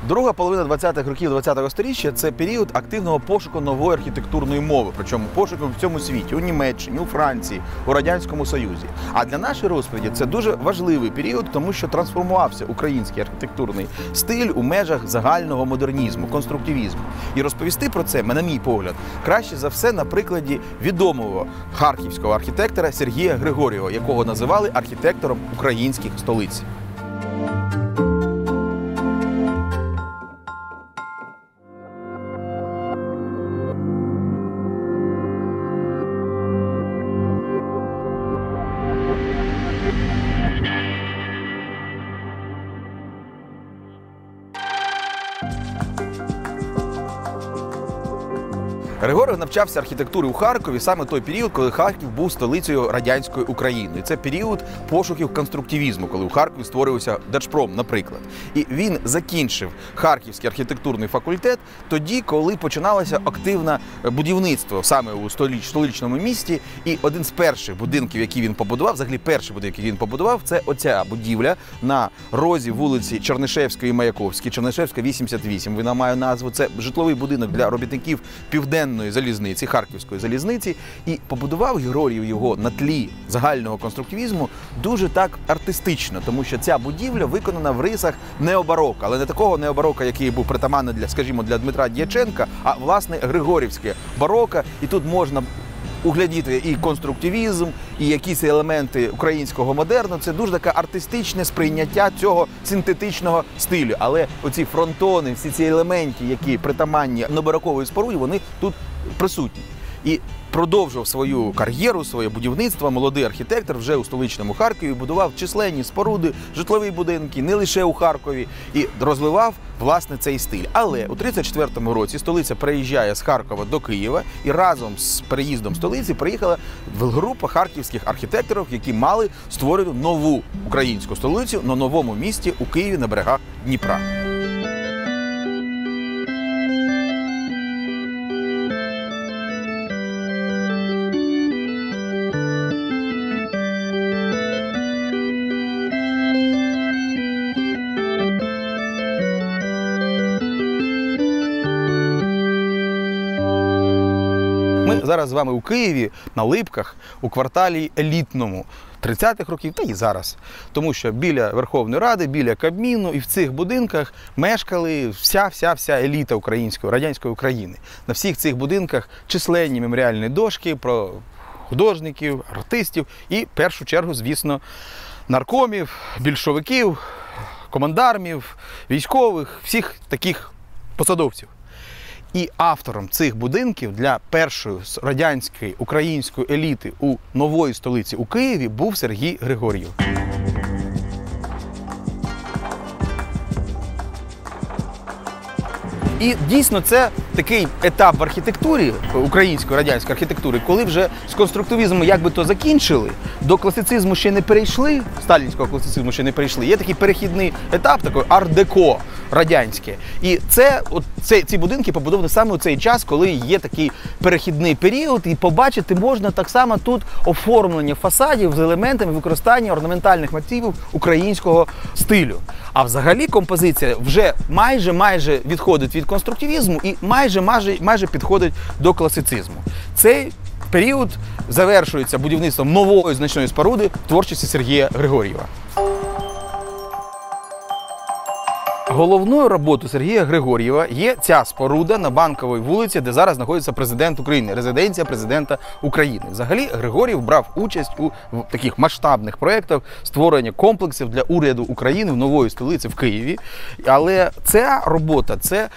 Друга половина 20-х років 20-го сторіччя – це період активного пошуку нової архітектурної мови, причому пошуку в цьому світі, у Німеччині, у Франції, у Радянському Союзі. А для нашої розповіді це дуже важливий період, тому що трансформувався український архітектурний стиль у межах загального модернізму, конструктивізму. І розповісти про це, на мій погляд, краще за все на прикладі відомого харківського архітектора Сергія Григорєва, якого називали архітектором українських столиць. Григорєв навчався архітектурі у Харкові саме той період, коли Харків був столицею радянської України. І це період пошуків конструктивізму, коли у Харкові створювався Держпром, наприклад. І він закінчив Харківський архітектурний факультет тоді, коли починалося активне будівництво саме у столичному місті. І один з перших будинків, який він побудував, взагалі перший будинок, який він побудував, це оця будівля на розі вулиці Чернишевської і Маяковської. Чернишевська, 88, вона має назву. Це житловий будинок для робітників Південної залізниці, Харківської залізниці, і побудував Григорєв його на тлі загального конструктивізму дуже так артистично, тому що ця будівля виконана в рисах необарока, але не такого необарока, який був притаманний для, скажімо, для Дмитра Дьяченка, а власне григорівське бароко, і тут можна углядіти і конструктивізм, і якісь елементи українського модерну. Це дуже таке артистичне сприйняття цього синтетичного стилю. Але оці фронтони, всі ці елементи, які притаманні необарокової споруді, вони тут присутні. І продовжив свою кар'єру, своє будівництво молодий архітектор вже у столичному Харкові, будував численні споруди, житлові будинки, не лише у Харкові, і розвивав, власне, цей стиль. Але у 1934 році столиця переїжджає з Харкова до Києва, і разом з переїздом столиці приїхала група харківських архітекторів, які мали створити нову українську столицю на новому місті у Києві на берегах Дніпра. Ми зараз з вами у Києві, на Липках, у кварталі елітному 30-х років, та і зараз. Тому що біля Верховної Ради, біля Кабміну і в цих будинках мешкали вся еліта української, радянської України. На всіх цих будинках численні меморіальні дошки про художників, артистів і, в першу чергу, звісно, наркомів, більшовиків, командармів, військових, всіх таких посадовців. І автором цих будинків для першої радянської української еліти у нової столиці у Києві був Сергій Григорєв. І дійсно це такий етап в архітектурі, української радянської архітектури, коли вже з конструктивізму якби то закінчили, до класицизму ще не перейшли, сталінського класицизму ще не перейшли, є такий перехідний етап, такий арт-деко радянське. І ці будинки побудовані саме у цей час, коли є такий перехідний період, і побачити можна так само тут оформлення фасадів з елементами використання орнаментальних мотивів українського стилю. А взагалі композиція вже майже відходить від конструктивізму і майже підходить до класицизму. Цей період завершується будівництвом нової значної споруди в творчості Сергія Григорєва. Головною роботою Сергія Григорєва є ця споруда на Банковій вулиці, де зараз знаходиться президент України, резиденція президента України. Взагалі, Григорєв брав участь у таких масштабних проєктах створення комплексів для уряду України в нової столиці в Києві. Але ця робота, це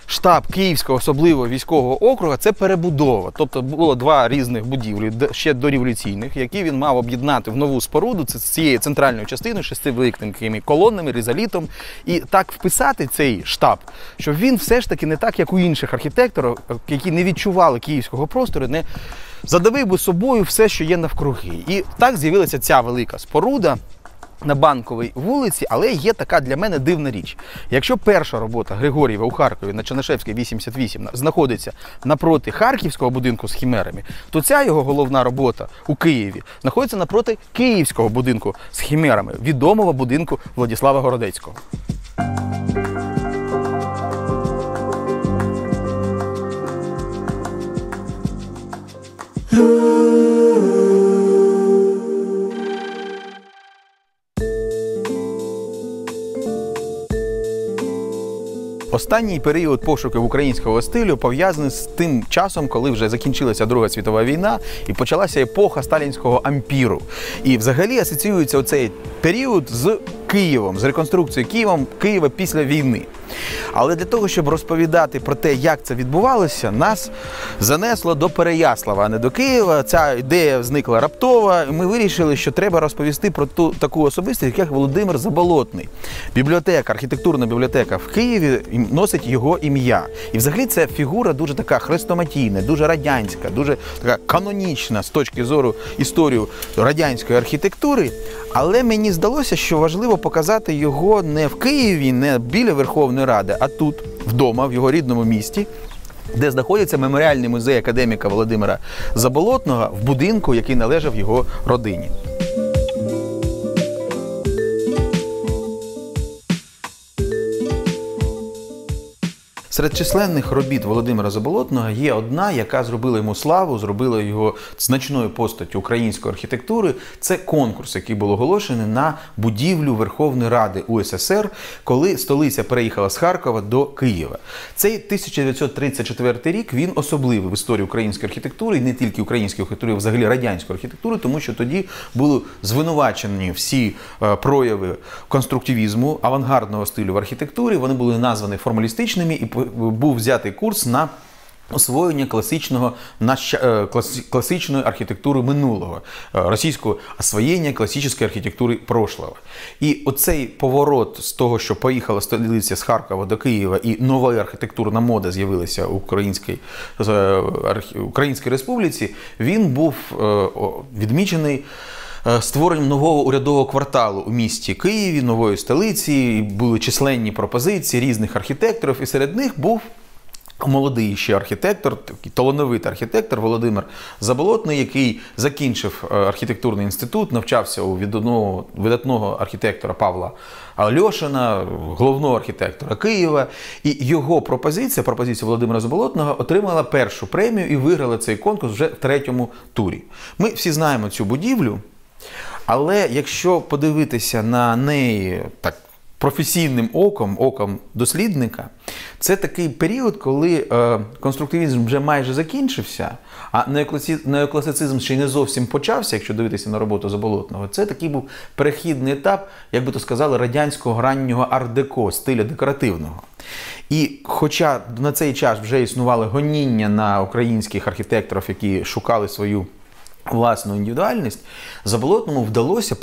штаб Київського особливого військового округу – це перебудова. Тобто було два різних будівлі, ще дореволюційних, які він мав об'єднати в нову споруду з цією центральною частиною, 6 великими колонами, ризалітом. І так вписати цей штаб, щоб він все ж таки не так, як у інших архітекторів, які не відчували київського простору, не задавив би собою все, що є навкруги. І так з'явилася ця велика споруда на Банковій вулиці, але є така для мене дивна річ. Якщо перша робота Григорєва у Харкові на Чернишевській, 88, знаходиться напроти Харківського будинку з хімерами, то ця його головна робота у Києві знаходиться напроти Київського будинку з хімерами, відомого будинку Владислава Городецького. Останній період пошуків українського стилю пов'язаний з тим часом, коли вже закінчилася Друга світова війна і почалася епоха сталінського ампіру. І взагалі асоціюється оцей період з Києвом, з реконструкцією Києва після війни. Але для того, щоб розповідати про те, як це відбувалося, нас занесло до Переяслава, а не до Києва. Ця ідея зникла раптово, і ми вирішили, що треба розповісти про таку особистість, як Володимир Заболотний. Бібліотека, архітектурна бібліотека в Києві носить його ім'я. І взагалі це фігура дуже така хрестоматійна, дуже радянська, дуже така канонічна з точки зору історії радянської архітектури. Але мені здалося, що важливо показати його не в Києві, не біля Верховної Ради, а тут, вдома, в його рідному місті, де знаходиться меморіальний музей академіка Володимира Заболотного в будинку, який належав його родині. Серед численних робіт Володимира Заболотного є одна, яка зробила йому славу, зробила його значною постаттю української архітектури. Це конкурс, який був оголошений на будівлю Верховної Ради УССР, коли столиця переїхала з Харкова до Києва. Цей 1934 рік, він особливий в історії української архітектури, і не тільки української архітектури, а взагалі радянської архітектури, тому що тоді були звинувачені всі прояви конструктивізму, авангардного стилю в архітектурі, вони були названі формалістичними, і був взятий курс на освоєння класичної архітектури минулого, російського освоєння класичної архітектури прошлого. І оцей поворот з того, що поїхала столиця з Харкова до Києва і нова архітектурна мода з'явилася у Українській Республіці, він був відмічений створенням нового урядового кварталу у місті Києві, нової столиці, були численні пропозиції різних архітекторів, і серед них був молодий ще архітектор, такий талановитий архітектор Володимир Заболотний, який закінчив архітектурний інститут, навчався у видатного архітектора Павла Альошина, головного архітектора Києва. І його пропозиція Володимира Заболотного, отримала першу премію і виграла цей конкурс вже в третьому турі. Ми всі знаємо цю будівлю, але якщо подивитися на неї так професійним оком дослідника, це такий період, коли конструктивізм вже майже закінчився, а неокласицизм ще не зовсім почався, якщо дивитися на роботу Заболотного. Це такий був перехідний етап, як би то сказали, радянського раннього ар-деко, стиля декоративного. І хоча на цей час вже існували гоніння на українських архітекторів, які шукали свою власну індивідуальність, Заболотному вдалося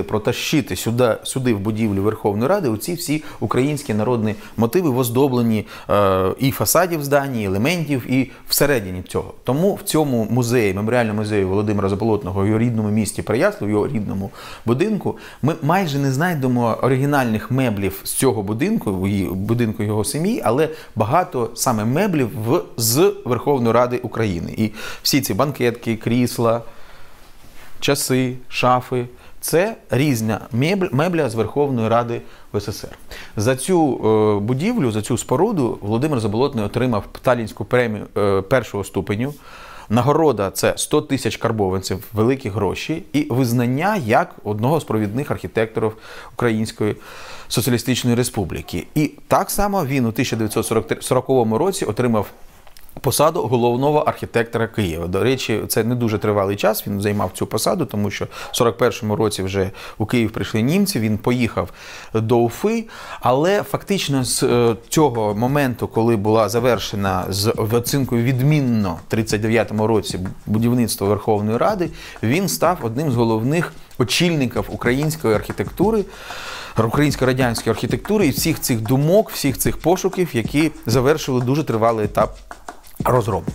протащити сюди в будівлю Верховної Ради оці всі українські народні мотиви, воздоблені і фасадів здані, і елементів, і всередині цього. Тому в цьому музеї, меморіальному музеї Володимира Заболотного, в його рідному місті Переяслав, в його рідному будинку, ми майже не знайдемо оригінальних меблів з цього будинку його сім'ї, але багато саме меблів з Верховної Ради України. І всі ці банкетки, крісла, часи, шафи – це різна мебля з Верховної Ради СССР. За цю будівлю, за цю споруду Володимир Заболотний отримав сталінську премію першого ступеню. Нагорода – це 100 тисяч карбованців, великі гроші, і визнання як одного з провідних архітекторів Української Соціалістичної Республіки. І так само він у 1940 році отримав посаду головного архітектора Києва. До речі, це не дуже тривалий час, він займав цю посаду, тому що в 41-му році вже у Київ прийшли німці, він поїхав до Уфи, але фактично з цього моменту, коли була завершена з оцінкою відмінно в 1939 році будівництво Верховної Ради, він став одним з головних очільників української архітектури, українсько-радянської архітектури і всіх цих думок, всіх цих пошуків, які завершили дуже тривалий етап розробок.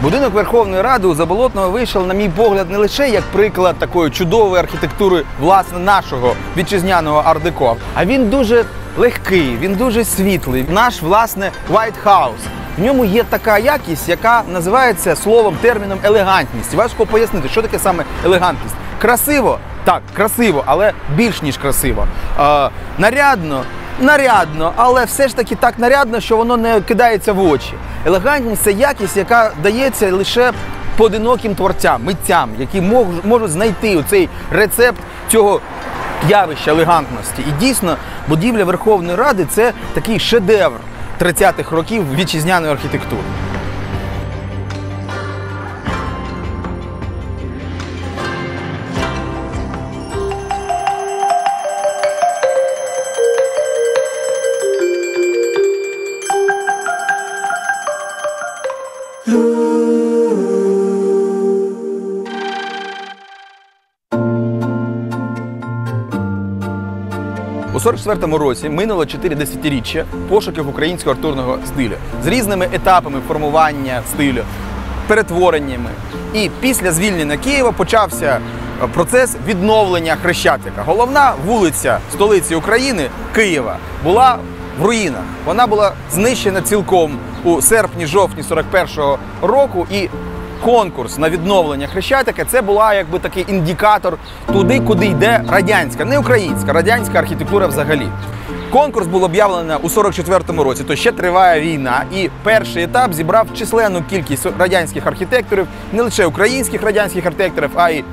Будинок Верховної Ради у Заболотного вийшов, на мій погляд, не лише як приклад такої чудової архітектури, власне, нашого вітчизняного ар-деко, а він дуже легкий, він дуже світлий. Наш, власне, White House. В ньому є така якість, яка називається терміном елегантність. Важко пояснити, що таке саме елегантність. Красиво? Так, красиво, але більш ніж красиво. Нарядно? Нарядно, але все ж таки так нарядно, що воно не кидається в очі. Елегантність – це якість, яка дається лише поодиноким творцям, митцям, які можуть знайти цей рецепт цього явища елегантності. І дійсно, будівля Верховної Ради – це такий шедевр 30-х років вітчизняної архітектури. У 44-му році минуло 4 десятиріччя пошуків українського архітектурного стилю з різними етапами формування стилю, перетвореннями. І після звільнення Києва почався процес відновлення Хрещатика. Головна вулиця столиці України, Києва, була в руїнах. Вона була знищена цілком у серпні-жовтні 41-го року, і конкурс на відновлення Хрещатика – це була якби такий індикатор туди, куди йде радянська, не українська, радянська архітектура взагалі. Конкурс був об'явлено у 44-му році, то ще триває війна, і перший етап зібрав численну кількість радянських архітекторів, не лише українських радянських архітекторів, а й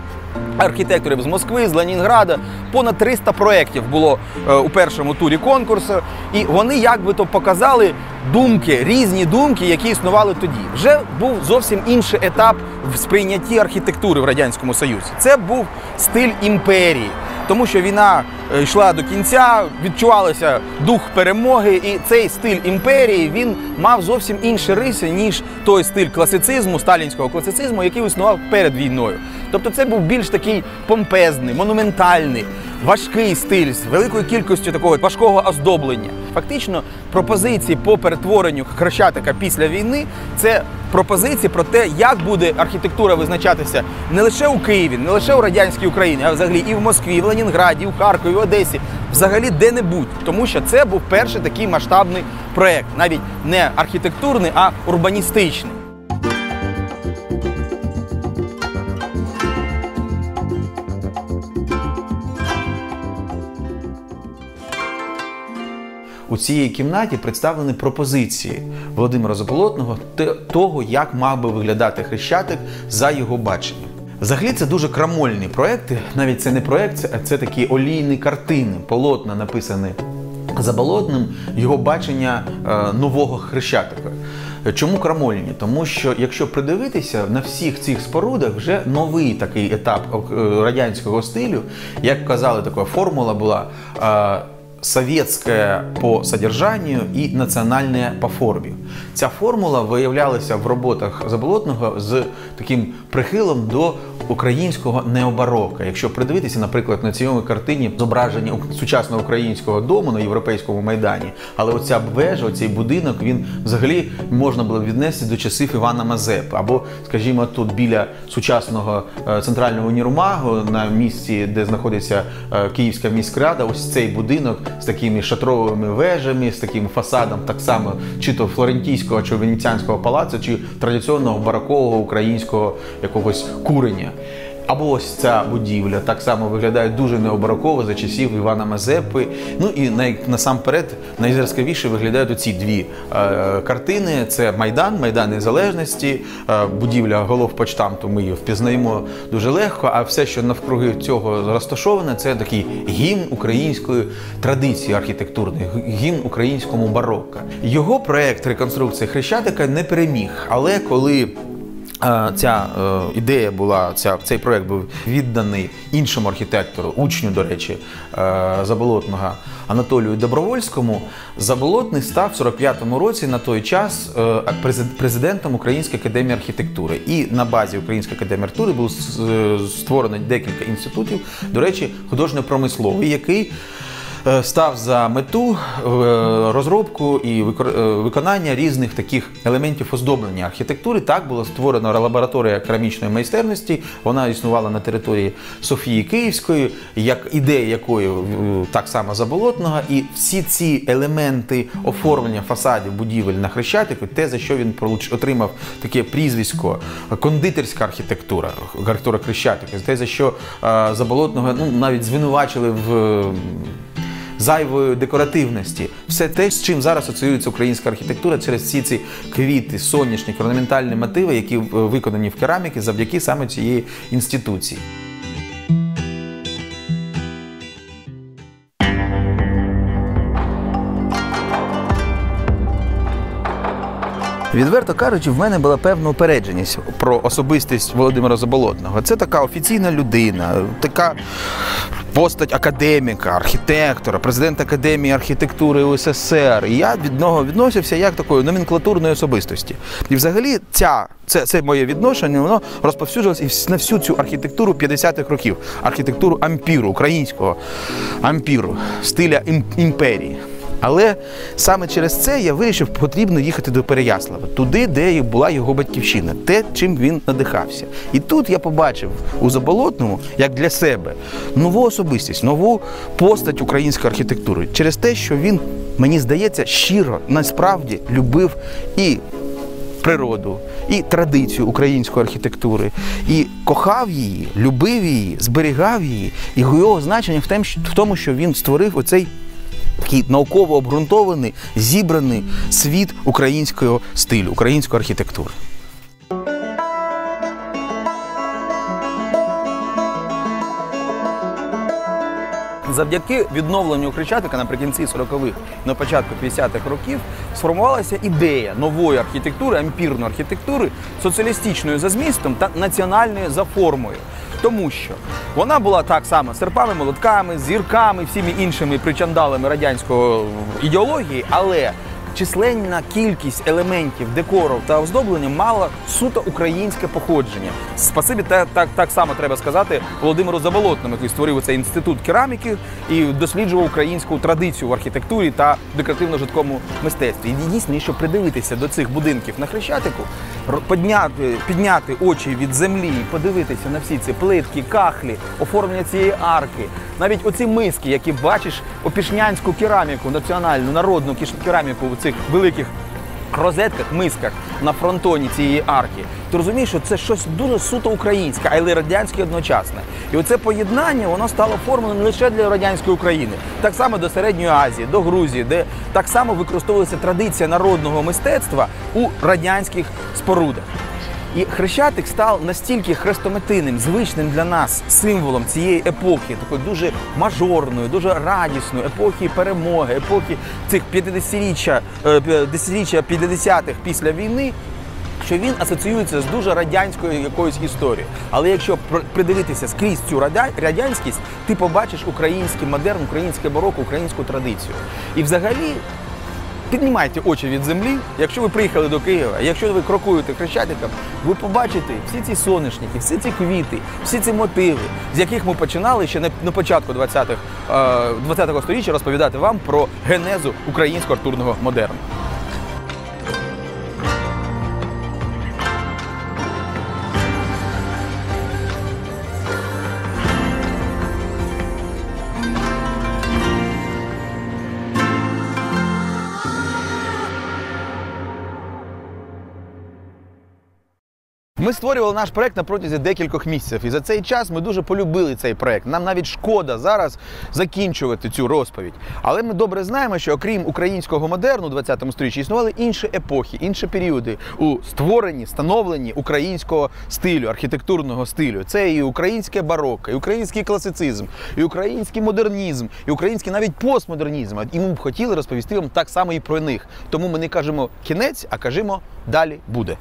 архітекторів з Москви, з Ленінграда. Понад 300 проєктів було у першому турі конкурсу, і вони якби-то показали думки, різні думки, які існували тоді. Вже був зовсім інший етап в сприйнятті архітектури в Радянському Союзі. Це був стиль імперії, тому що війна йшла до кінця, відчувався дух перемоги, і цей стиль імперії, він мав зовсім інші риси, ніж той стиль класицизму, сталінського класицизму, який існував перед війною. Тобто це був більш такий помпезний, монументальний, важкий стиль з великою кількістю такого важкого оздоблення. Фактично, пропозиції по перетворенню Хрещатика після війни – це пропозиції про те, як буде архітектура визначатися не лише у Києві, не лише у радянській Україні, а взагалі і в Москві, і в Ленінграді, і в Харкові, і в Одесі, взагалі де-небудь. Тому що це був перший такий масштабний проєкт, навіть не архітектурний, а урбаністичний. У цій кімнаті представлені пропозиції Володимира Заболотного того, як мав би виглядати Хрещатик за його баченням. Взагалі це дуже крамольні проекти, навіть це не проект, а це такі олійні картини, полотна написані Заболотним, його бачення нового Хрещатика. Чому крамольні? Тому що, якщо придивитися, на всіх цих спорудах вже новий такий етап радянського стилю, як казали, така формула була советская по содержанию и национальная по формі. Ця формула виявлялася в роботах Заболотного з таким прихилом до українського необарока. Якщо придивитися, наприклад, на цій картині зображення сучасного українського дому на Європейському майдані, але оця вежа, оцей будинок, він взагалі можна було віднести до часів Івана Мазепи. Або, скажімо, тут біля сучасного центрального універмагу, на місці, де знаходиться Київська міськрада, ось цей будинок з такими шатровими вежами, з таким фасадом так само чи то флорентійського, чи венеціанського палацу, чи традиційного барокового українського якогось курення. Або ось ця будівля так само виглядає дуже необароково за часів Івана Мазепи. Ну і насамперед найзразковіше виглядають оці дві картини. Це Майдан Незалежності, будівля головпочтамту, ми її впізнаємо дуже легко, а все, що навкруги цього розташоване, це такий гімн української традиції архітектурної, гімн українському барокко. Його проєкт реконструкції Хрещатика не переміг, але коли ця ідея була, цей проєкт був відданий іншому архітектору, учню, до речі, Заболотного, Анатолію Добровольському, Заболотний став в 45-му році на той час президентом Української академії архітектури. І на базі Української академії архітектури було створено декілька інститутів, до речі, художньо-промисловий, який став за мету розробку і виконання різних таких елементів оздоблення архітектури. Так була створена лабораторія керамічної майстерності, вона існувала на території Софії Київської, як ідея якої так само Заболотного, і всі ці елементи оформлення фасадів будівель на Хрещатику, те, за що він отримав таке прізвисько кондитерська архітектура Хрещатика, те, за що Заболотного навіть звинувачили зайвої декоративності. Все те, з чим зараз асоціюється українська архітектура через всі ці квіти, соняшник, орнаментальні мотиви, які виконані в кераміці завдяки саме цієї інституції. Відверто кажучи, в мене була певна упередженість про особистість Володимира Заболотного. Це така офіційна людина, така постать академіка, архітектора, президент Академії архітектури УССР. І я від нього відносився як такої номенклатурної особистості. І взагалі це моє відношення, воно розповсюджувалося на всю цю архітектуру 50-х років. Архітектуру ампіру, українського ампіру, стиля імперії. Але саме через це я вирішив, потрібно їхати до Переяслава, туди, де була його батьківщина, те, чим він надихався. І тут я побачив у Заболотному, як для себе, нову особистість, нову постать української архітектури. Через те, що він, мені здається, щиро, насправді любив і природу, і традицію української архітектури, і кохав її, любив її, зберігав її. І його значення в тому, що він створив оцей такий науково обґрунтований, зібраний світ українського стилю, української архітектури. Завдяки відновленню Хрещатика наприкінці 40-х, на початку 50-х років сформувалася ідея нової архітектури, ампірної архітектури, соціалістичною за змістом та національною за формою. Тому що вона була так само серпами, молотками, зірками, всіми іншими причандалами радянської ідеології, але численна кількість елементів декору та оздоблення мала суто українське походження. Спасибі так само треба сказати Володимиру Заболотному, який створив цей інститут кераміки і досліджував українську традицію в архітектурі та декоративно-житловому мистецтві. І дійсно, якщо придивитися до цих будинків на Хрещатику, підняти очі від землі, подивитися на всі ці плитки, кахлі, оформлення цієї арки, навіть оці миски, які бачиш, опішнянську кераміку, національну, народну кераміку у цих великих розетках, мисках на фронтоні цієї арки, ти розумієш, що це щось дуже суто українське, але й радянське одночасно. І оце поєднання, воно стало формулою не лише для радянської України, так само до Середньої Азії, до Грузії, де так само використовувалася традиція народного мистецтва у радянських спорудах. І Хрещатик став настільки хрестоматийним, звичним для нас символом цієї епохи, такої дуже мажорної, дуже радісної, епохи перемоги, епохи цих 50-річчя 50-х після війни, що він асоціюється з дуже радянською якоюсь історією. Але якщо придивитися скрізь цю радянськість, ти побачиш український модерн, українське бароко, українську традицію. І взагалі, піднімайте очі від землі, якщо ви приїхали до Києва, якщо ви крокуєте Хрещатиком, ви побачите всі ці соняшники, всі ці квіти, всі ці мотиви, з яких ми починали ще на початку 20-го сторіччя розповідати вам про генезу українського архітектурного модерну. Ми створювали наш проєкт на протязі декількох місяців, і за цей час ми дуже полюбили цей проєкт. Нам навіть шкода зараз закінчувати цю розповідь. Але ми добре знаємо, що окрім українського модерну у 20-му сторіччі існували інші епохи, інші періоди у створенні, становленні українського стилю, архітектурного стилю. Це і українське бароко, і український класицизм, і український модернізм, і український навіть постмодернізм. І ми б хотіли розповісти вам так само і про них. Тому ми не кажемо кінець, а кажемо далі буде.